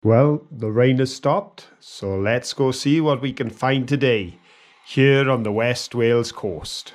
Well, the rain has stopped, so let's go see what we can find today, here on the West Wales coast.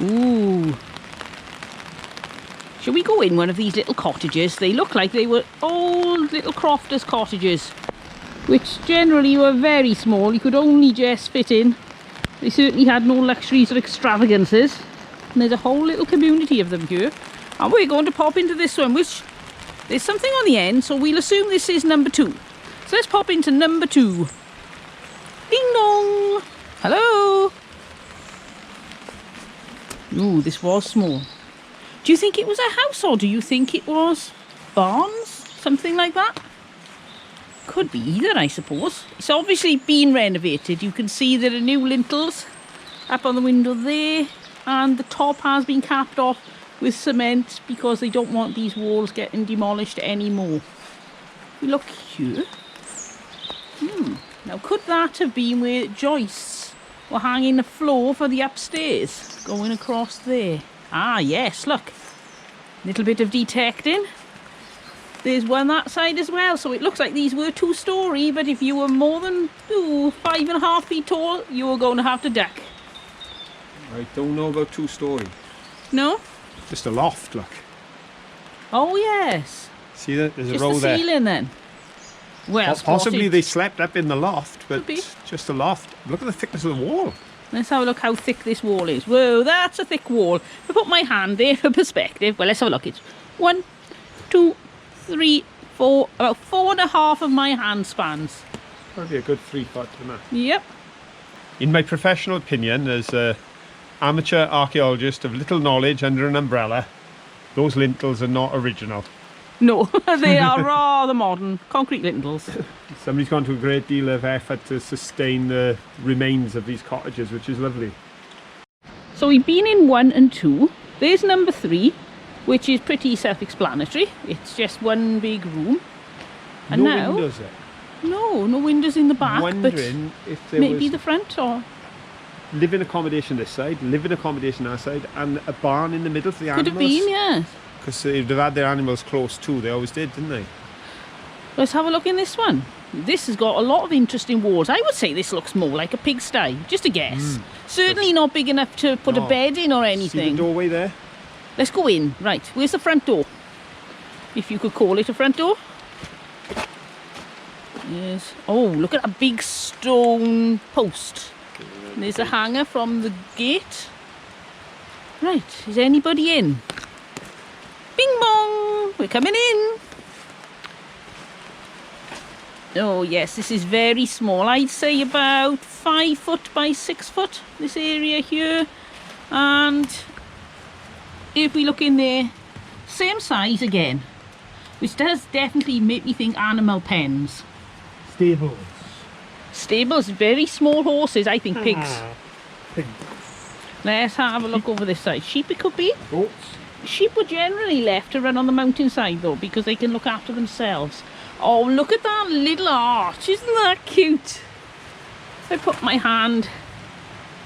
Ooh. Shall we go in one of these little cottages? They look like they were old little crofters' cottages, which generally were very small. You could only just fit in. They certainly had no luxuries or extravagances. And there's a whole little community of them here. And we're going to pop into this one, which there's something on the end, so we'll assume this is number 2. So let's pop into number 2. Ding dong! Hello! Ooh, this was small. Do you think it was a house, or do you think it was barns? Something like that? Could be either, I suppose. It's obviously been renovated. You can see there are new lintels up on the window there, and the top has been capped off with cement because they don't want these walls getting demolished anymore. We look here. Now could that have been where joists were hanging the floor for the upstairs going across there? Ah yes, look, little bit of detecting. There's one that side as well, so it looks like these were 2-storey, but if you were more than 5.5 feet tall, you were going to have to duck. I don't know about 2-storey. No? Just a loft, look. Oh yes. See that? There's Just a row the there. ceiling then. Well Possibly spotted. they slept up in the loft, but Could be. just a loft. Look at the thickness of the wall. Let's have a look how thick this wall is. Whoa, that's a thick wall. If I put my hand there for perspective, well, let's have a look. It's 1, 2, 3, 4, about 4.5 of my hand spans. Probably a good 3 foot, isn't it? Yep. In my professional opinion, as an amateur archaeologist of little knowledge under an umbrella, those lintels are not original. No, they are rather modern. Concrete lintels. Somebody's gone to a great deal of effort to sustain the remains of these cottages, which is lovely. So we've been in 1 and 2. There's number 3, which is pretty self-explanatory. It's just one big room. And no now, windows there. no windows in the back. Wondering if there maybe was the front or living accommodation this side, living accommodation that side, and a barn in the middle for the could animals. have been, yes. Because they've had their animals close too. They always did, didn't they? Let's have a look in this one. This has got a lot of interesting walls. I would say this looks more like a pigsty, just a guess. Certainly not big enough to put a bed in or See anything. the doorway there? Let's go in. Right, where's the front door? If you could call it a front door. Yes. Oh, look at that big stone post. There's a hanger from the gate. Right, is anybody in? Bing bong, we're coming in. Oh yes, this is very small. I'd say about 5 foot by 6 foot, this area here. And if we look in there, same size again, which does definitely make me think animal pens. Stables. Stables, very small horses, I think pigs. Pigs. Let's have a look over this side. Sheep it could be. Goats. Sheep were generally left to run on the mountainside though, because they can look after themselves. Oh, look at that little arch, isn't that cute? If I put my hand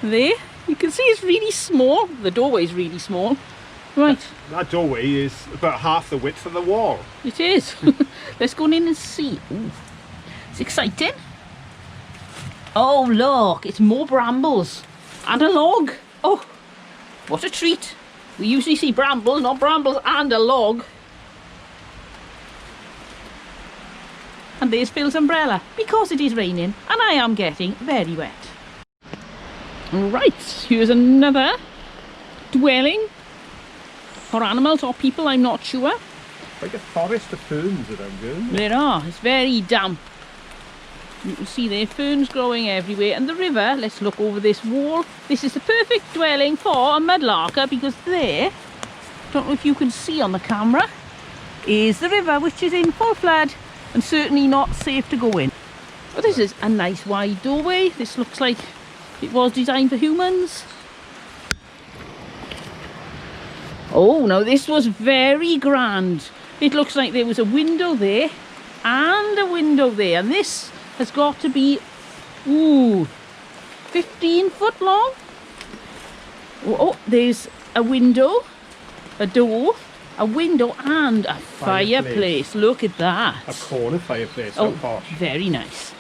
there, you can see it's really small. The doorway is really small. Right. That doorway is about half the width of the wall. It is. Let's go in and see. Ooh, it's exciting. Oh look, it's more brambles and a log. Oh, what a treat. We usually see brambles, not brambles and a log. And there's Phil's umbrella, because it is raining and I am getting very wet. Right, here's another dwelling for animals or people, I'm not sure. Like a forest of ferns around here. There are, it's very damp. You can see there ferns growing everywhere, and the river, let's look over this wall. This is the perfect dwelling for a mudlarker, because there, don't know if you can see on the camera, is the river, which is in full flood and certainly not safe to go in. But this is a nice wide doorway. This looks like it was designed for humans. Oh, now this was very grand. It looks like there was a window there and a window there, and this has got to be, ooh, 15 foot long. Oh, there's a window, a door, a window and a fireplace. Look at that. A corner fireplace. Oh, How posh. very nice.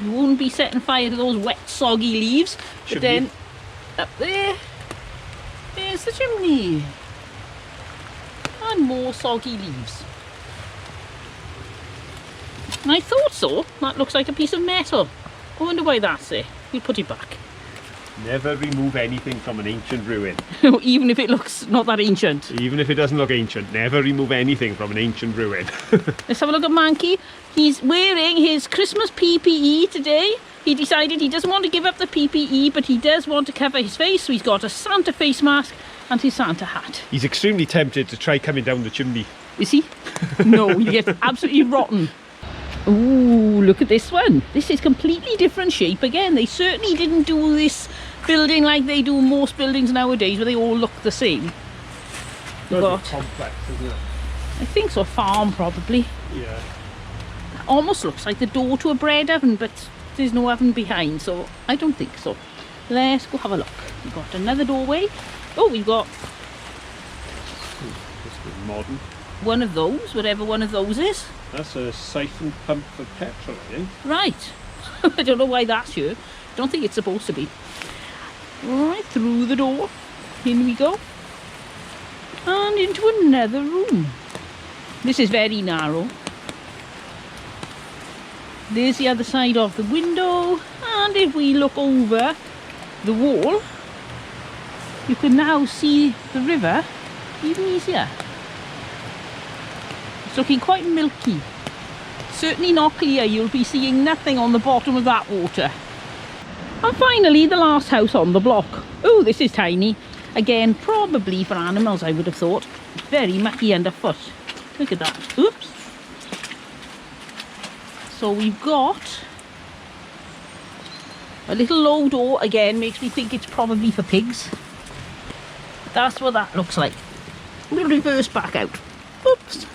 You wouldn't be setting fire to those wet, soggy leaves. But Chimney. then, up there, there's the chimney. And more soggy leaves. And I thought so. That looks like a piece of metal. I wonder why that's there. We'll put it back. Never remove anything from an ancient ruin. Even if it looks not that ancient. Even if it doesn't look ancient, never remove anything from an ancient ruin. Let's have a look at Mankey. He's wearing his Christmas PPE today. He decided he doesn't want to give up the PPE, but he does want to cover his face, so he's got a Santa face mask and his Santa hat. He's extremely tempted to try coming down the chimney. Is he? No, he gets absolutely rotten. Ooh, look at this one. This is completely different shape again. They certainly didn't do this building like they do most buildings nowadays, where they all look the same. We've got, complex, isn't it? I think so, a farm probably. Yeah. Almost looks like the door to a bread oven, but there's no oven behind, so I don't think so. Let's go have a look. We've got another doorway. Oh, we've got This is modern. one of those, whatever one of those is. That's a siphon pump for petrol, I think. Right. I don't know why that's here. Don't think it's supposed to be. Right, through the door. In we go. And into another room. This is very narrow. There's the other side of the window. And if we look over, the wall, you can now see the river even easier. It's looking quite milky. Certainly not clear, you'll be seeing nothing on the bottom of that water. And finally, the last house on the block. Oh, this is tiny. Again, probably for animals, I would have thought. Very mucky underfoot. Look at that. Oops. So we've got a little low door. Again, makes me think it's probably for pigs. That's what that looks like. We'll reverse back out. Oops.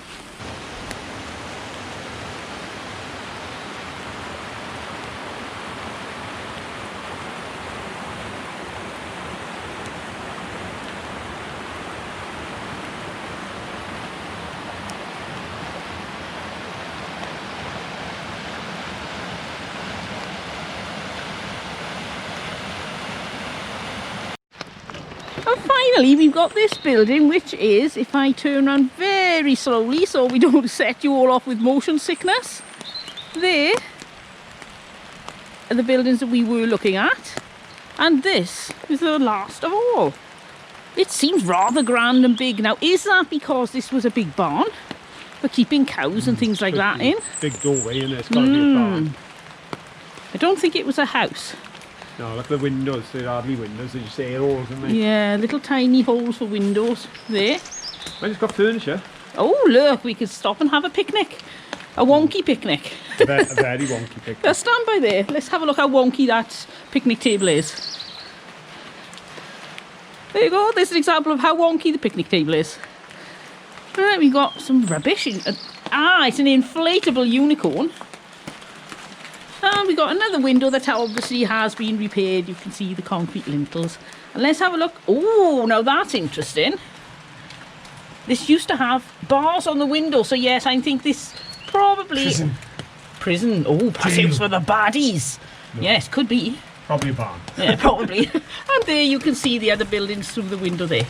And finally, we've got this building, which is, if I turn around very slowly so we don't set you all off with motion sickness, there are the buildings that we were looking at, and this is the last of all. It seems rather grand and big. Now, is that because this was a big barn for keeping cows and things like that in? Big doorway in there, it's got to be a barn. I don't think it was a house. No, look at the windows, they're hardly windows, they're just air holes, aren't they? Yeah, little tiny holes for windows there. Well, it's got furniture. Oh, look, we could stop and have a picnic. A wonky picnic. A very wonky picnic. Let's stand by there. Let's have a look how wonky that picnic table is. There you go. There's an example of how wonky the picnic table is. Right, we got some rubbish. It's an inflatable unicorn. And we got another window that obviously has been repaired. You can see the concrete lintels. And let's have a look. Oh, now that's interesting. This used to have bars on the window. So yes, I think this probably... Prison. Oh, perhaps for the baddies. No. Yes, could be. Probably a barn. Yeah, probably. And there you can see the other buildings through the window there.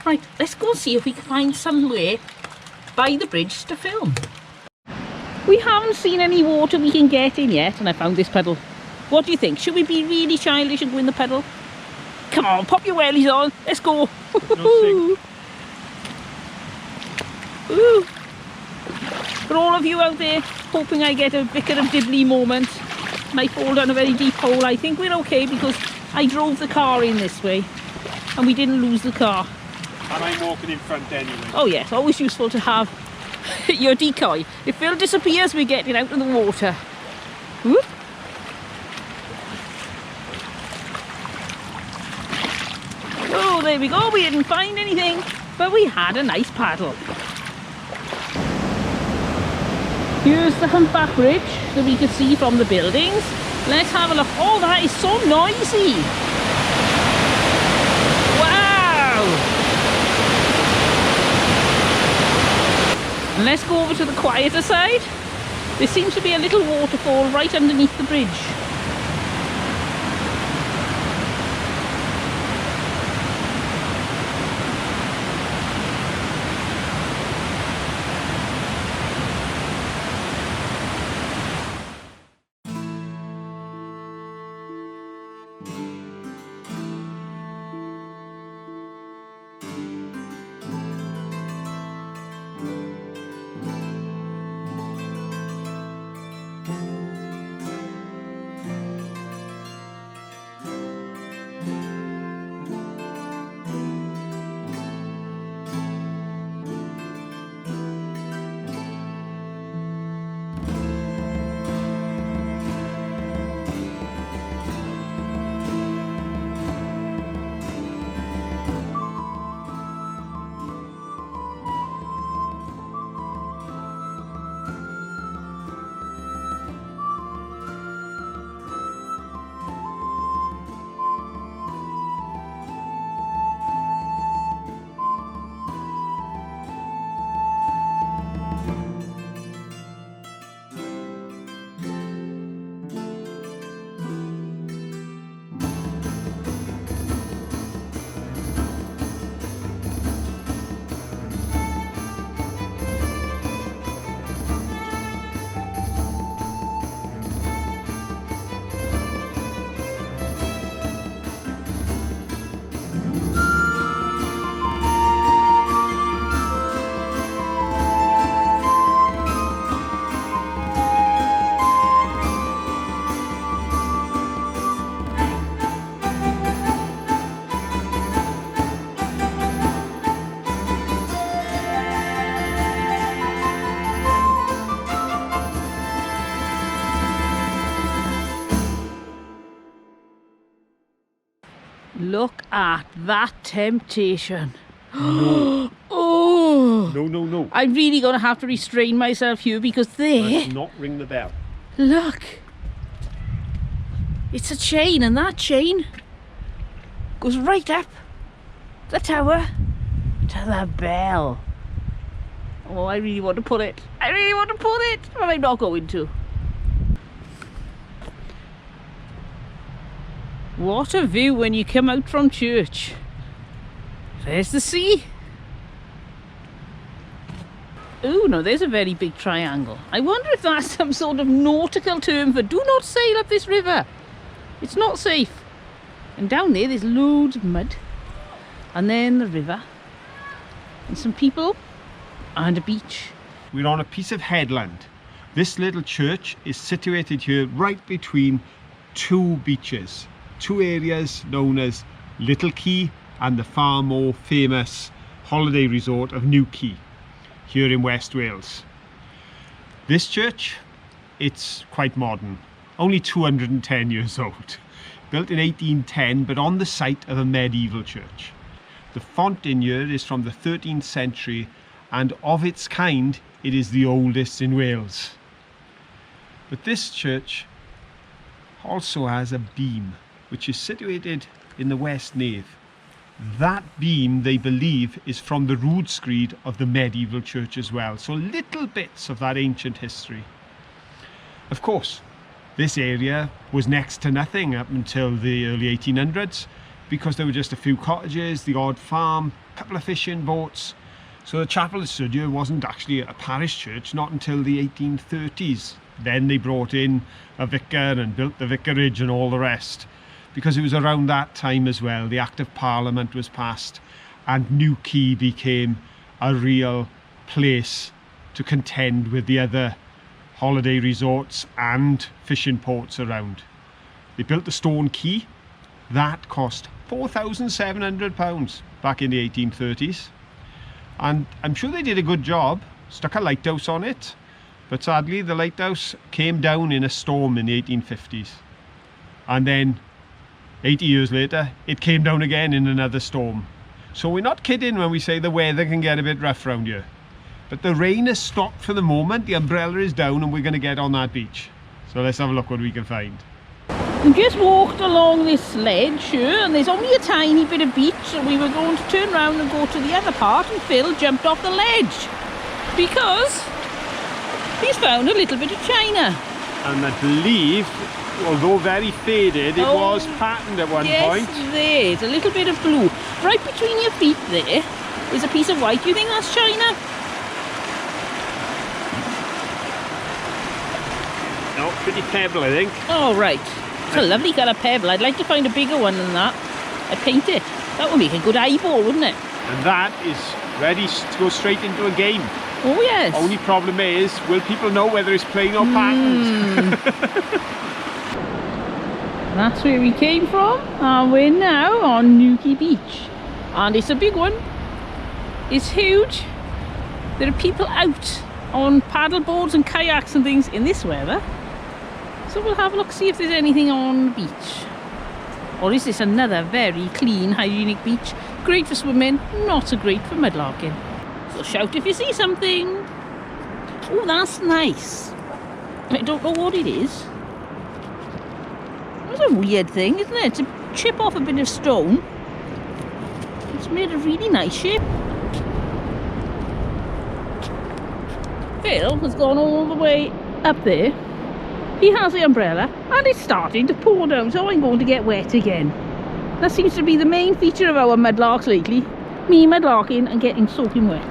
Right, let's go and see if we can find somewhere by the bridge to film. We haven't seen any water we can get in yet, and I found this puddle. What do you think? Should we be really childish and go in the puddle? Come on, pop your wellies on. Let's go. No Ooh. For all of you out there hoping I get a Vicar of Dibley moment and I fall down a very deep hole, I think we're okay because I drove the car in this way and we didn't lose the car. And I'm walking in front anyway. Oh yes, always useful to have your decoy. If Phil disappears, we're getting out of the water. Whoop. Oh, there we go. We didn't find anything, but we had a nice paddle. Here's the humpback bridge that we could see from the buildings. Let's have a look. Oh, that is so noisy. Wow. And let's go over to the quieter side. There seems to be a little waterfall right underneath the bridge. look at that temptation. No. Oh! No. I'm really going to have to restrain myself here because there... Let's not ring the bell. Look! It's a chain, and that chain goes right up the tower to the bell. Oh, I really want to pull it. I really want to pull it, but I'm not going to. What a view when you come out from church. There's the sea. Oh no, there's a very big triangle. I wonder if that's some sort of nautical term for do not sail up this river. It's not safe. And down there's loads of mud. And then the river. And some people. And a beach. We're on a piece of headland. This little church is situated here right between two beaches. Two areas known as Little Quay and the far more famous holiday resort of Newquay here in West Wales. This church, it's quite modern, only 210 years old, built in 1810 but on the site of a medieval church. The font in here is from the 13th century and of its kind it is the oldest in Wales. But this church also has a beam which is situated in the west nave. That beam, they believe, is from the rood screed of the medieval church as well. So little bits of that ancient history. Of course, this area was next to nothing up until the early 1800s because there were just a few cottages, the odd farm, a couple of fishing boats. So the chapel that stood here wasn't actually a parish church, not until the 1830s. Then they brought in a vicar and built the vicarage and all the rest. Because it was around that time as well, the Act of Parliament was passed and Newquay became a real place to contend with the other holiday resorts and fishing ports around. They built the stone quay. That cost £4,700 back in the 1830s. And I'm sure they did a good job, stuck a lighthouse on it, but sadly the lighthouse came down in a storm in the 1850s. And then 80 years later, it came down again in another storm. So we're not kidding when we say the weather can get a bit rough around here. But the rain has stopped for the moment, the umbrella is down and we're going to get on that beach. So let's have a look what we can find. We just walked along this ledge here and there's only a tiny bit of beach, so we were going to turn around and go to the other part, and Phil jumped off the ledge because he's found a little bit of china. And I believe, although very faded, it was patterned at one point. Yes, there's a little bit of blue. Right between your feet there is a piece of white. Do you think that's china? No, pretty pebble, I think. Oh, right. It's a lovely colour pebble. I'd like to find a bigger one than that. I'd paint it. That would make a good eyeball, wouldn't it? And that is ready to go straight into a game. Oh, yes. Only problem is, will people know whether it's plain or patterned? That's where we came from, and we're now on Newquay Beach. And it's a big one. It's huge. There are people out on paddle boards and kayaks and things in this weather. So we'll have a look, see if there's anything on the beach. Or is this another very clean, hygienic beach? Great for swimming, not so great for mudlarking. So shout if you see something. Oh, that's nice. I don't know what it is. It's a weird thing, isn't it? To chip off a bit of stone. It's made a really nice shape. Phil has gone all the way up there. He has the umbrella and it's starting to pour down, so I'm going to get wet again. That seems to be the main feature of our mudlarks lately. Me mudlarking and getting soaking wet.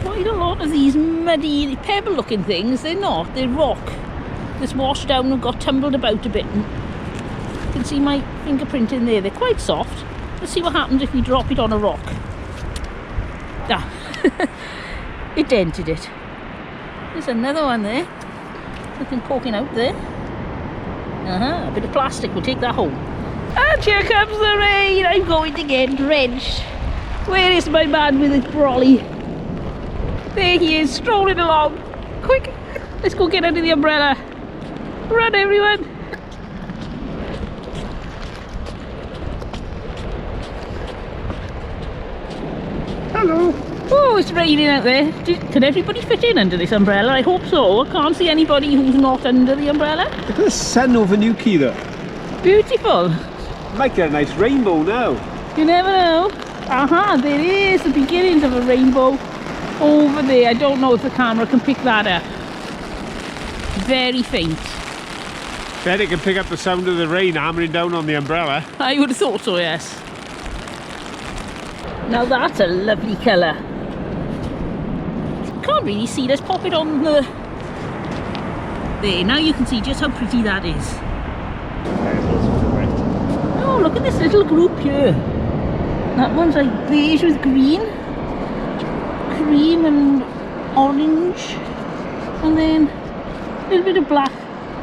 Quite a lot of these muddy pebble looking things, they're not, they're rock. Just washed down and got tumbled about a bit. And you can see my fingerprint in there, they're quite soft. Let's see what happens if we drop it on a rock. Ah, it dented it. There's another one there. Something poking out there. A bit of plastic, we'll take that home. And here comes the rain. I'm going to get drenched. Where is my man with his brolly? There he is, strolling along. Quick, Let's go get under the umbrella. Run, everyone. Hello. Oh, it's raining out there. Can everybody fit in under this umbrella? I hope so. I can't see anybody who's not under the umbrella. Look at the sun over Newquay there. Beautiful. Might get a nice rainbow now. You never know. Aha, there is the beginnings of a rainbow over there. I don't know if the camera can pick that up. Very faint. Bet it can pick up the sound of the rain hammering down on the umbrella. I would have thought so, yes. Now that's a lovely colour. Can't really see. Let's pop it on the... There, now you can see just how pretty that is. Oh, look at this little group here. That one's like beige with green. Cream and orange. And then a little bit of black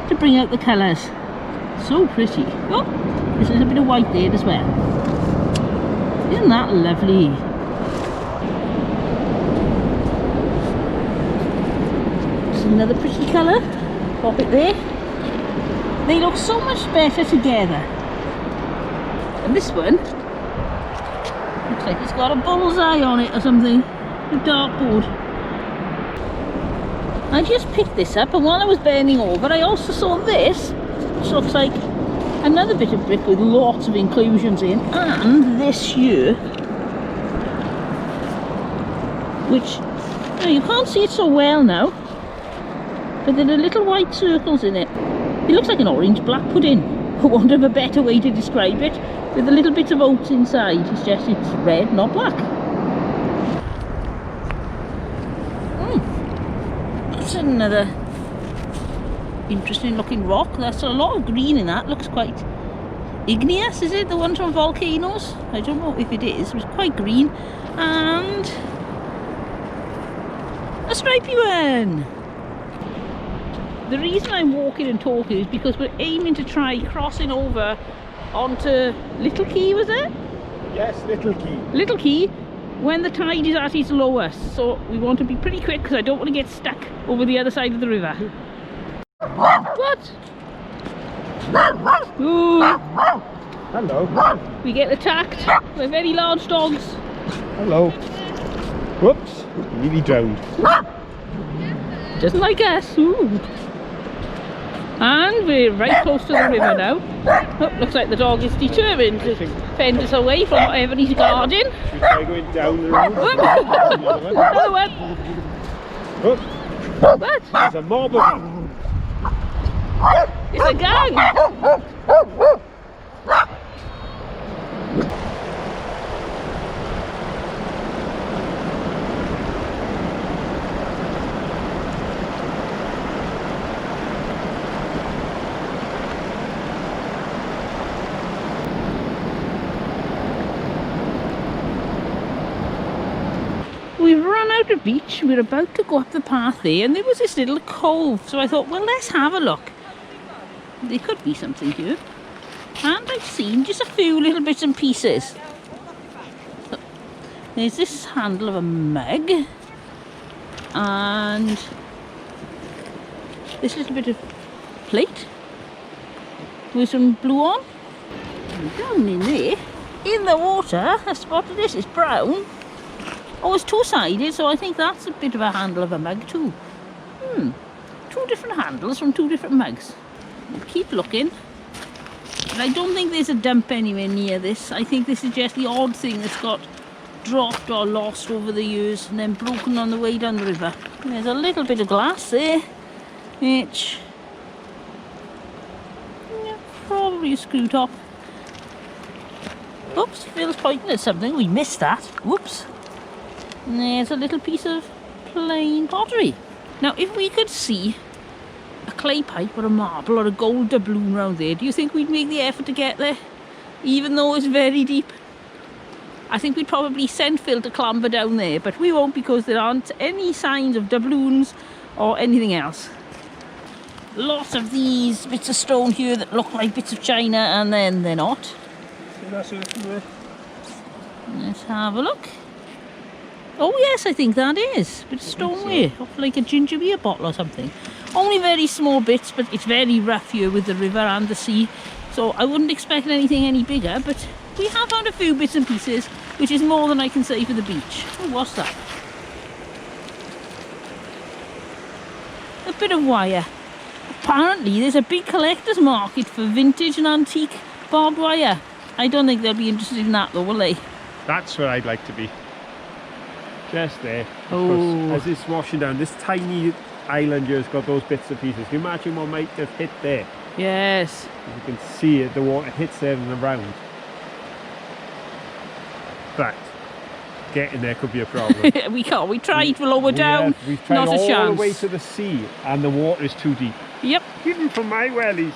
to bring out the colours. So pretty. Oh, there's a little bit of white there as well. Isn't that lovely? It's another pretty colour. Pop it there. They look so much better together. And this one looks like it's got a bullseye on it or something. A dartboard. I just picked this up, and while I was bending over I also saw this, which looks like another bit of brick with lots of inclusions in, and this here, which you can't see it so well now, but there are little white circles in it. It looks like an orange black pudding, for want of a better way to describe it, with a little bit of oats inside. It's just it's red, not black. That's another interesting looking rock. There's a lot of green in that. Looks quite igneous, is it? The one from volcanoes? I don't know if it is. It's quite green. And a stripy one. The reason I'm walking and talking is because we're aiming to try crossing over onto Little Quay, was it? Yes, Little Quay. Little Quay, when the tide is at its lowest. So we want to be pretty quick because I don't want to get stuck over the other side of the river. What? Ooh. Hello. We get attacked by very large dogs. Hello. Whoops, nearly drowned. Doesn't like us. Ooh. And we're right close to the river now. Oh, looks like the dog is determined to fend us away from whatever he's guarding. Should we try going down the road? Another one. Oh. What? There's a mob of them. It's a gang. We've run out of beach. We're about to go up the path there, and there was this little cove. So I thought, well, let's have a look. There could be something here. And I've seen just a few little bits and pieces. There's this handle of a mug. And this little bit of plate with some blue on. And down in there, in the water, I spotted this. It's brown. Oh, it's two-sided, so I think that's a bit of a handle of a mug too. Two different handles from two different mugs. We'll keep looking. But I don't think there's a dump anywhere near this. I think this is just the odd thing that's got dropped or lost over the years and then broken on the way down the river. There's a little bit of glass there, which... yeah, probably a screw top. Oops, Phil's pointing at something. We missed that. Whoops. And there's a little piece of plain pottery. Now, if we could see a clay pipe or a marble or a gold doubloon round there, do you think we'd make the effort to get there? Even though it's very deep? I think we'd probably send Phil to clamber down there, but we won't because there aren't any signs of doubloons or anything else. Lots of these bits of stone here that look like bits of china, and then they're not. Let's have a look. Oh yes, I think that is. Bit of stoneware, off like a ginger beer bottle or something. Only very small bits, but it's very rough here with the river and the sea. So I wouldn't expect anything any bigger, but we have found a few bits and pieces, which is more than I can say for the beach. Oh, what's that? A bit of wire. Apparently there's a big collector's market for vintage and antique barbed wire. I don't think they'll be interested in that though, will they? That's where I'd like to be. Just there. Oh. As it's washing down, this tiny island here has got those bits and pieces. Can you imagine what might have hit there? Yes. You can see it, the water hits there and around. But getting there could be a problem. We can't. We tried for lower down. We've tried Not a all chance. the way to the sea and the water is too deep. Yep. Even for my wellies.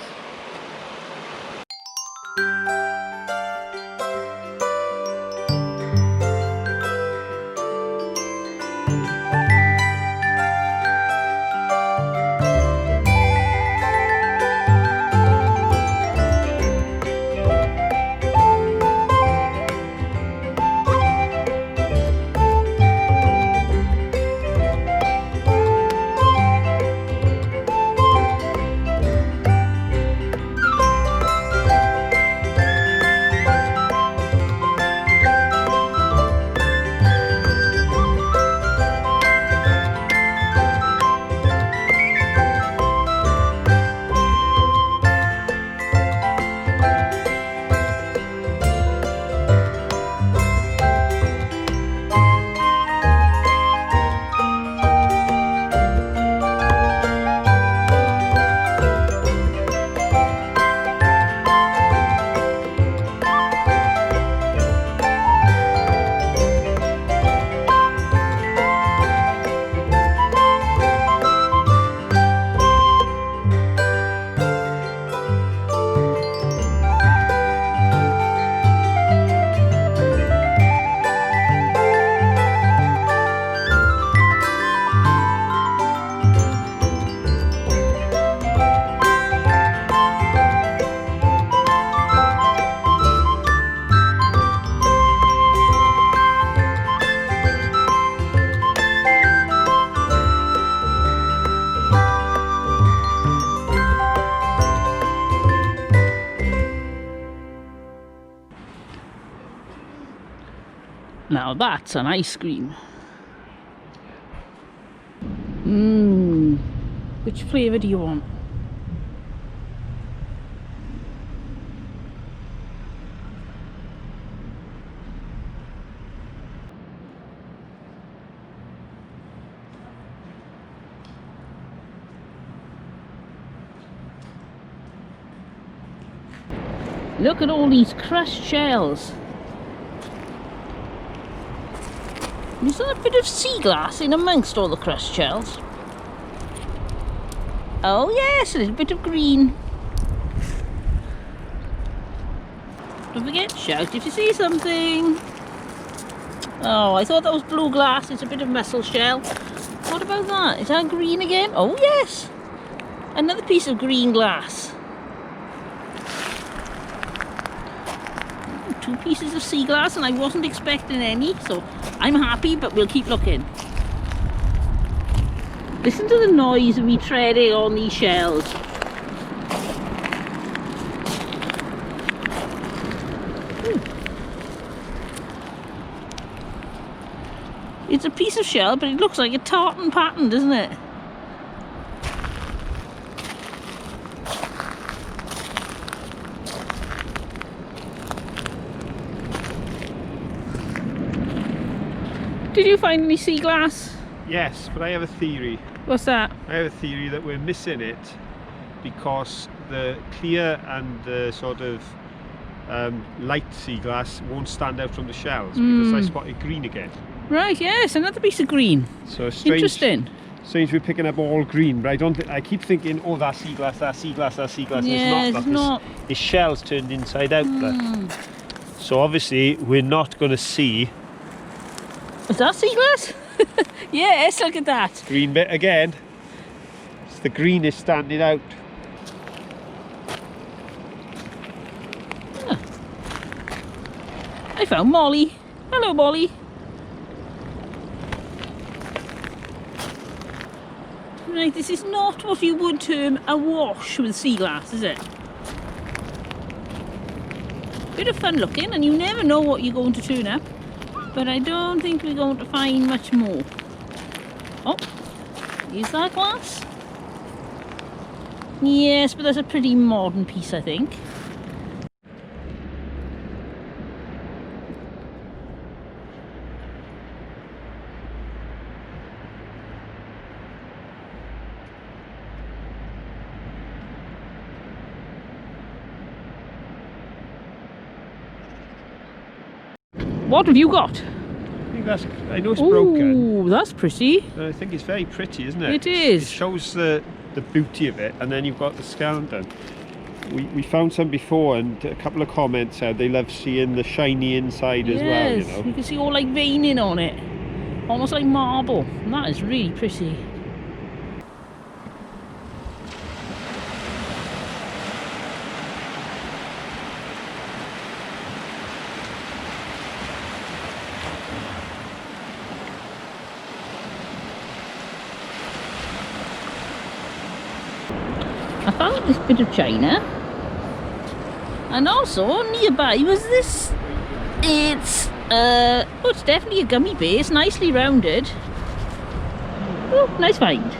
Now that's an ice cream. Mmm. Which flavour do you want? Look at all these crushed shells. Is there a bit of sea glass in amongst all the crushed shells? Oh yes, a little bit of green. Don't forget, shout if you see something. Oh, I thought that was blue glass. It's a bit of mussel shell. What about that? Is that green again? Oh yes, another piece of green glass. Two pieces of sea glass, and I wasn't expecting any, so I'm happy, but we'll keep looking. Listen to the noise of me treading on these shells. It's a piece of shell, but it looks like a tartan pattern, doesn't it? Did you find any sea glass? Yes, but I have a theory. What's that? I have a theory that we're missing it because the clear and the sort of light sea glass won't stand out from the shells because I spotted green again. Right, yes, another piece of green. So strange. Interesting. Strange we're picking up all green, but I keep thinking, oh, that's sea glass, that's sea glass, that's sea glass. Yeah, it's not. It's shells turned inside out there. So obviously we're not going to see. Is that sea glass? Yes, look at that. Green bit again. It's the green is standing out. Ah. I found Molly. Hello, Molly. Right, this is not what you would term a wash with sea glass, is it? Bit of fun looking, and you never know what you're going to turn up. But I don't think we're going to find much more. Oh, is that glass? Yes, but that's a pretty modern piece, I think. What have you got? I know it's broken. Ooh, that's pretty. But I think it's very pretty, isn't it? It is. It shows the beauty of it, and then you've got the skeleton. We found some before, and a couple of comments said they love seeing the shiny inside as well, you know. You can see all like veining on it. Almost like marble. And that is really pretty. I found this bit of china, and also nearby was this. It's it's definitely a gummy base, nicely rounded. Oh, nice find.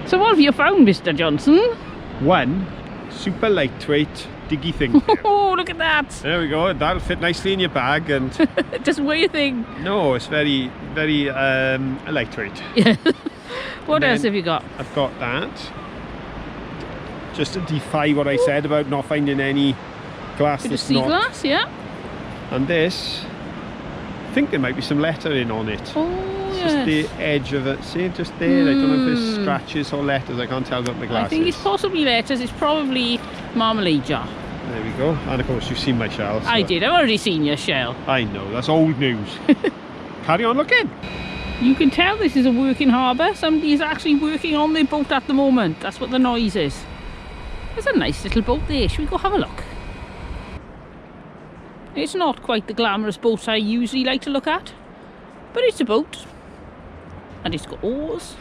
So what have you found, Mr. Johnson? One super lightweight diggy thing. Oh, look at that! There we go. That'll fit nicely in your bag, and Doesn't weigh a thing. no, it's very lightweight. Yeah. What And else then have you got? I've got that. Just to defy what I said about not finding any glass Bit of that's sea not. glass, yeah. And this, I think there might be some lettering on it. Oh, It's yes. just the edge of it. See, just there. I don't know if it's scratches or letters. I can't tell what the glass I think is. it's possibly letters. It's probably marmalade jar. There we go. And of course, you've seen my shells. I did. I've already seen your shell. I know. That's old news. Carry on looking. You can tell this is a working harbour. Somebody is actually working on their boat at the moment. That's what the noise is. There's a nice little boat there. Should we go have a look? It's not quite the glamorous boat I usually like to look at, but it's a boat. And it's got oars.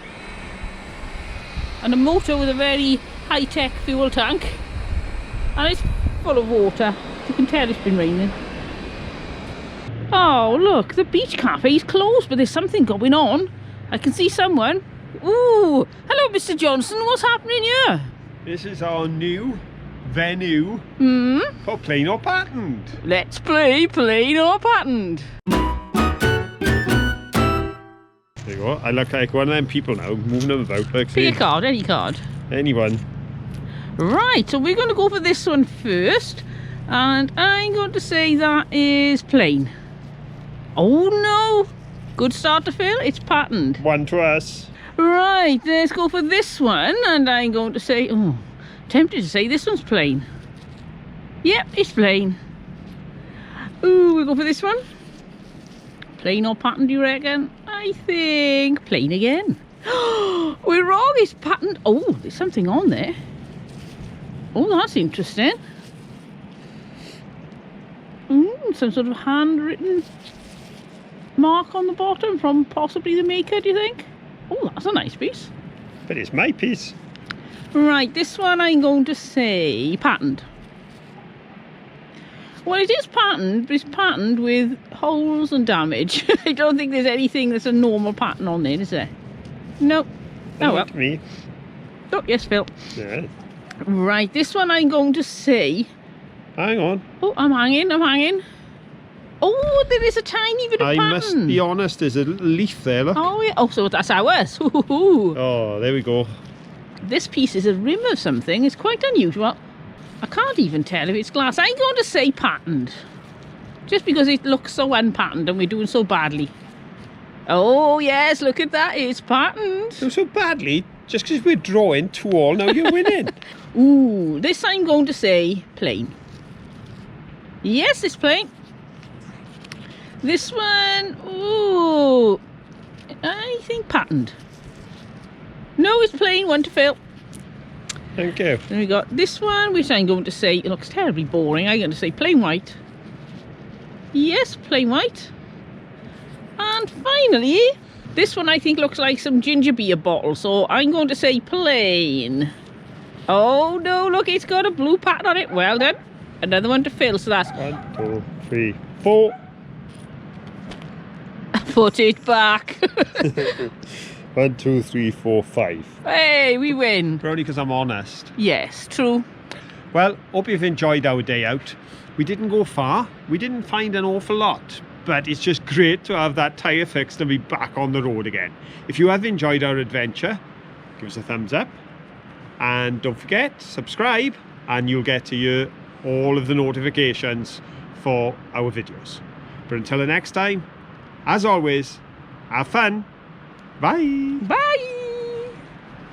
And a motor with a very high-tech fuel tank. And it's full of water. You can tell it's been raining. Oh, look, the beach cafe is closed, but there's something going on. I can see someone. Ooh, hello, Mr. Johnson. What's happening here? This is our new venue for plain or patterned. Let's play plain or patterned. There you go. I look like one of them people now, moving them about. Like, Pick a card, any card. anyone. Right, so we're going to go for this one first. And I'm going to say that is plain. Oh no! Good start to Phil, it's patterned. One to us. Right, let's go for this one. And I'm going to say, oh, tempted to say this one's plain. Yep, it's plain. Ooh, we'll go for this one. Plain or patterned, do you reckon? I think plain again. We're wrong, it's patterned. Oh, there's something on there. Oh, that's interesting. Some sort of handwritten mark on the bottom from possibly the maker, do you think? Oh, that's a nice piece. But it's my piece. Right, this one I'm going to say patterned. Well, it is patterned, but it's patterned with holes and damage. I don't think there's anything that's a normal pattern on there, is there? Nope. Oh well. Me. Oh, yes, Phil. Yeah. Right, this one I'm going to say... Hang on. Oh, I'm hanging. Oh, there is a tiny bit of pattern. I must be honest, there's a little leaf there, look. Oh, yeah. Oh, so that's ours. Oh, there we go. This piece is a rim of something. It's quite unusual. I can't even tell if it's glass. I'm going to say patterned. Just because it looks so unpatterned and we're doing so badly. Oh, yes, look at that. It's patterned. So badly, just because we're drawing 2-2, now you're winning. Ooh, this I'm going to say plain. Yes, it's plain. This one, ooh, I think patterned. No, it's plain. One to Phil. Thank you. Then we got this one, which I'm going to say, it looks terribly boring. I'm going to say plain white. Yes, plain white. And finally, this one I think looks like some ginger beer bottle, so I'm going to say plain. Oh no, look, it's got a blue pattern on it. Well done. Another one to fill, so that's 1, 2, 3, 4. Put it back. 1, 2, 3, 4, 5. Hey, we win. Probably because I'm honest. Yes, true. Well, hope you've enjoyed our day out. We didn't go far. We didn't find an awful lot. But it's just great to have that tyre fixed and be back on the road again. If you have enjoyed our adventure, give us a thumbs up. And don't forget, subscribe. And you'll get to hear all of the notifications for our videos. But until the next time, as always, have fun. Bye. Bye.